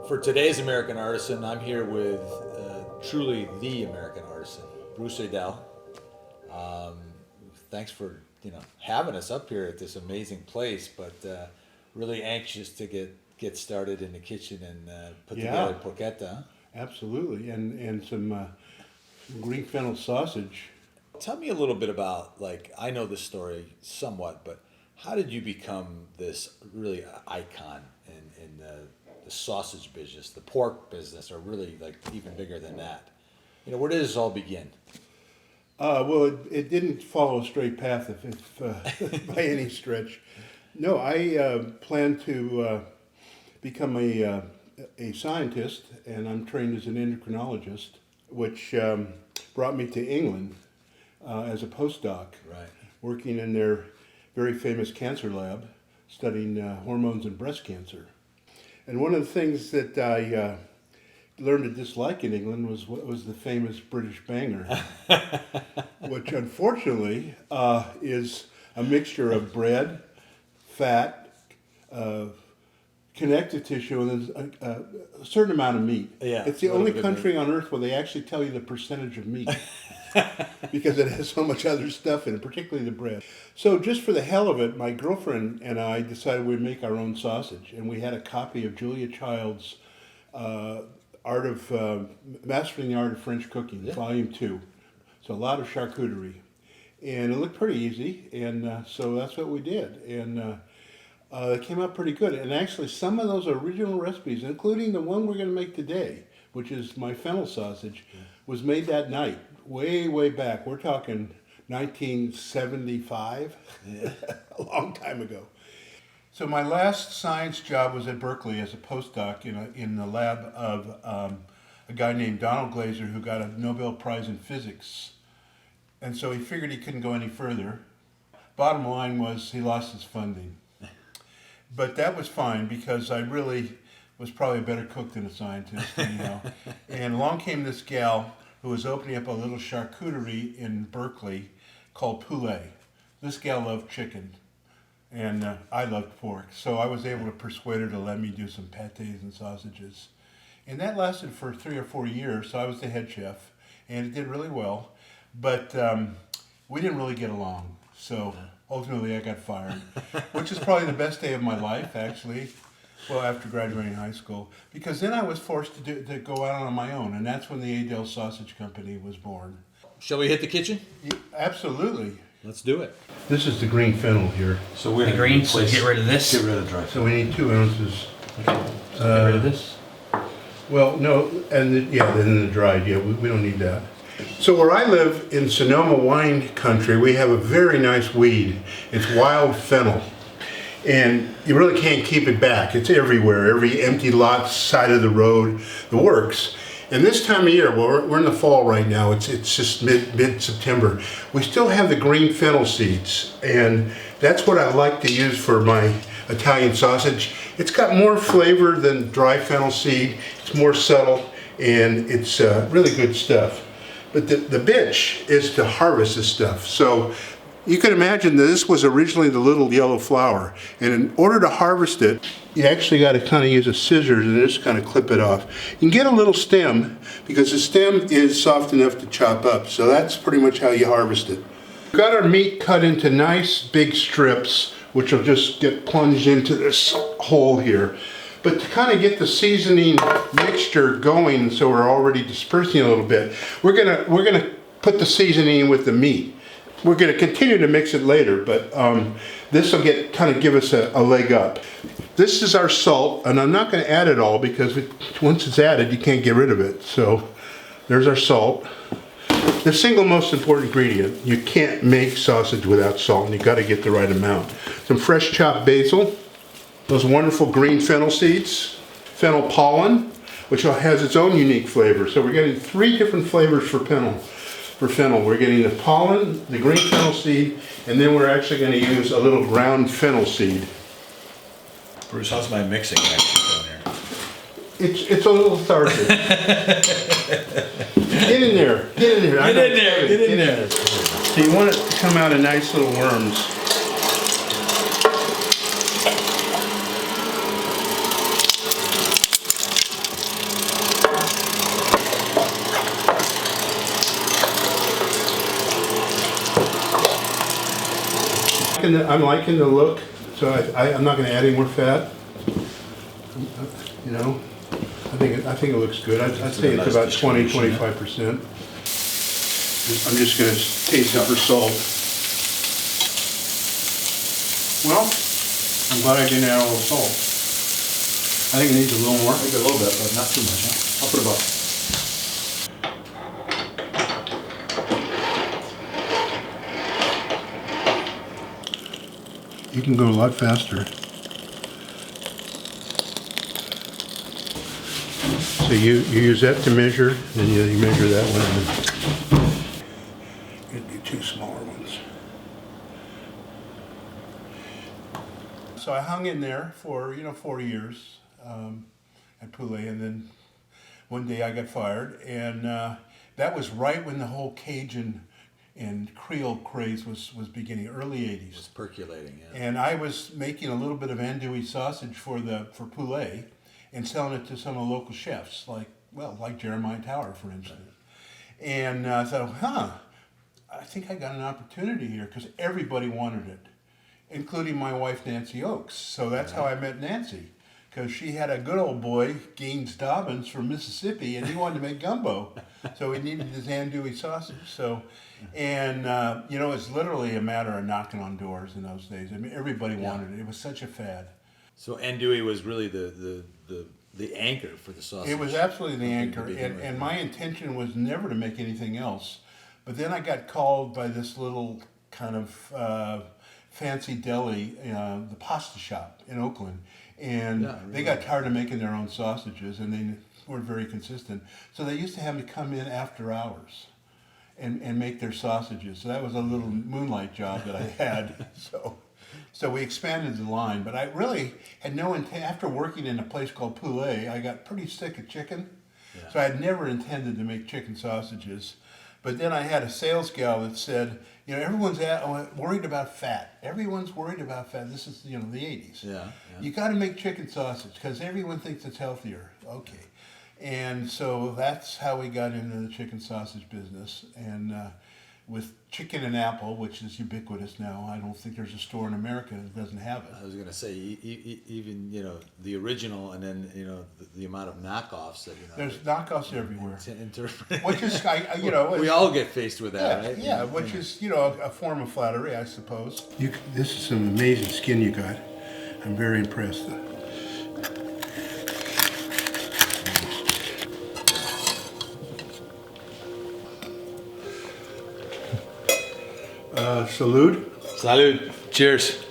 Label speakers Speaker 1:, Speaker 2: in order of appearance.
Speaker 1: For today's American Artisan, I'm here with truly the American Artisan, Bruce Aidells. Thanks for having us up here at this amazing place, but really anxious to get started in the kitchen and put together porchetta.
Speaker 2: Absolutely, and some green fennel sausage.
Speaker 1: Tell me a little bit about, I know this story somewhat, but how did you become this really icon in the sausage business, the pork business, or really even bigger than that? Where did this all begin?
Speaker 2: Well, it didn't follow a straight path if by any stretch. No, I plan to become a scientist, and I'm trained as an endocrinologist, which brought me to England as a postdoc,
Speaker 1: Right.
Speaker 2: working in their very famous cancer lab, studying hormones and breast cancer. And one of the things that I learned to dislike in England was the famous British banger, which unfortunately is a mixture of bread, fat, connective tissue, and a certain amount of meat.
Speaker 1: Yeah,
Speaker 2: it's the only country on earth where they actually tell you the percentage of meat because it has so much other stuff in it, particularly the bread. So just for the hell of it, my girlfriend and I decided we'd make our own sausage, and we had a copy of Julia Child's Mastering the Art of French Cooking, Volume 2. So a lot of charcuterie. And it looked pretty easy, and so that's what we did. And it came out pretty good. And actually, some of those original recipes, including the one we're going to make today, which is my fennel sausage, was made that night, way, way back. We're talking 1975, a long time ago. So my last science job was at Berkeley as a postdoc in the lab of a guy named Donald Glaser, who got a Nobel Prize in physics. And so he figured he couldn't go any further. Bottom line was he lost his funding. But that was fine because I really was probably a better cook than a scientist anyhow. And along came this gal who was opening up a little charcuterie in Berkeley called Poulet. This gal loved chicken. And I loved pork, so I was able to persuade her to let me do some pâtés and sausages. And that lasted for 3 or 4 years, so I was the head chef, and it did really well. But we didn't really get along, so ultimately I got fired, which is probably the best day of my life, actually, well, after graduating high school, because then I was forced to go out on my own, and that's when the Aidells Sausage Company was born.
Speaker 1: Shall we hit the kitchen?
Speaker 2: Absolutely.
Speaker 1: Let's do it.
Speaker 2: This is the green fennel here.
Speaker 3: So we're
Speaker 4: The green, so get rid of this.
Speaker 3: Get rid of the dry.
Speaker 2: So we need 2 ounces.
Speaker 4: Okay. So get rid of this.
Speaker 2: Well, no, and then the dried, we don't need that. So where I live in Sonoma wine country, we have a very nice weed. It's wild fennel. And you really can't keep it back. It's everywhere, every empty lot, side of the road, the works. And this time of year, well, we're in the fall right now, it's just mid-September, we still have the green fennel seeds. And that's what I like to use for my Italian sausage. It's got more flavor than dry fennel seed. It's more subtle, and it's really good stuff. But the bitch is to harvest this stuff. So you can imagine that this was originally the little yellow flower. And in order to harvest it, you actually got to kind of use a scissors and just kind of clip it off. You can get a little stem because the stem is soft enough to chop up. So that's pretty much how you harvest it. We've got our meat cut into nice big strips, which will just get plunged into this hole here. But to kind of get the seasoning mixture going, so we're already dispersing a little bit, we're gonna put the seasoning in with the meat. We're going to continue to mix it later, but this will kind of give us a leg up. This is our salt, and I'm not going to add it all because once it's added, you can't get rid of it. So there's our salt. The single most important ingredient, you can't make sausage without salt, and you got to get the right amount. Some fresh chopped basil, those wonderful green fennel seeds, fennel pollen, which has its own unique flavor. So we're getting 3 different flavors for fennel. We're getting the pollen, the green fennel seed, and then we're actually going to use a little ground fennel seed.
Speaker 1: Bruce, how's my mixing action down there?
Speaker 2: It's a little lethargic. Get in there. Get in there. So you want it to come out in nice little worms. I'm liking the look, so I'm not going to add any more fat. You know, I think it looks good. I'd say it's about 20-25%. I'm just going to taste it for salt. Well, I'm glad I didn't add all the salt. I think it needs a little more.
Speaker 1: I think a little bit, but not too much, huh? I'll put about.
Speaker 2: You can go a lot faster. So you use that to measure, then you measure that one. It'd be two smaller ones. So I hung in there for 4 years at Poulet, and then one day I got fired, and that was right when the whole Cajun and Creole craze was beginning, early 80s.
Speaker 1: It's percolating, yeah.
Speaker 2: And I was making a little bit of andouille sausage for Poulet and selling it to some of the local chefs, like Jeremiah Tower, for instance. And I thought, I think I got an opportunity here, because everybody wanted it, including my wife, Nancy Oakes. So that's how I met Nancy, because she had a good old boy, Gaines Dobbins, from Mississippi, and he wanted to make gumbo. So he needed his andouille sausage. It's literally a matter of knocking on doors in those days. I mean, everybody wanted it. It was such a fad.
Speaker 1: So andouille was really the anchor for the sausage.
Speaker 2: It was absolutely the anchor, and my intention was never to make anything else. But then I got called by this little kind of fancy deli, the Pasta Shop in Oakland, and they got tired of making their own sausages, and they weren't very consistent. So they used to have me come in after hours and make their sausages. So that was a little moonlight job that I had. So we expanded the line, but I really had no intent. After working in a place called Poulet, I got pretty sick of chicken. Yeah. So I had never intended to make chicken sausages. But then I had a sales gal that said, everyone's worried about fat. Everyone's worried about fat. This is, the 80s.
Speaker 1: Yeah.
Speaker 2: You got to make chicken sausage because everyone thinks it's healthier. Okay. And so that's how we got into the chicken sausage business. And with chicken and apple, which is ubiquitous now, I don't think there's a store in America that doesn't have it.
Speaker 1: I was going to say, even, the original, and then, the amount of knockoffs that,
Speaker 2: There's knockoffs everywhere.
Speaker 1: Which
Speaker 2: is,
Speaker 1: we all get faced with that, right?
Speaker 2: Yeah, which is, a form of flattery, I suppose. This is some amazing skin you got. I'm very impressed. Salud.
Speaker 1: Salud. Cheers.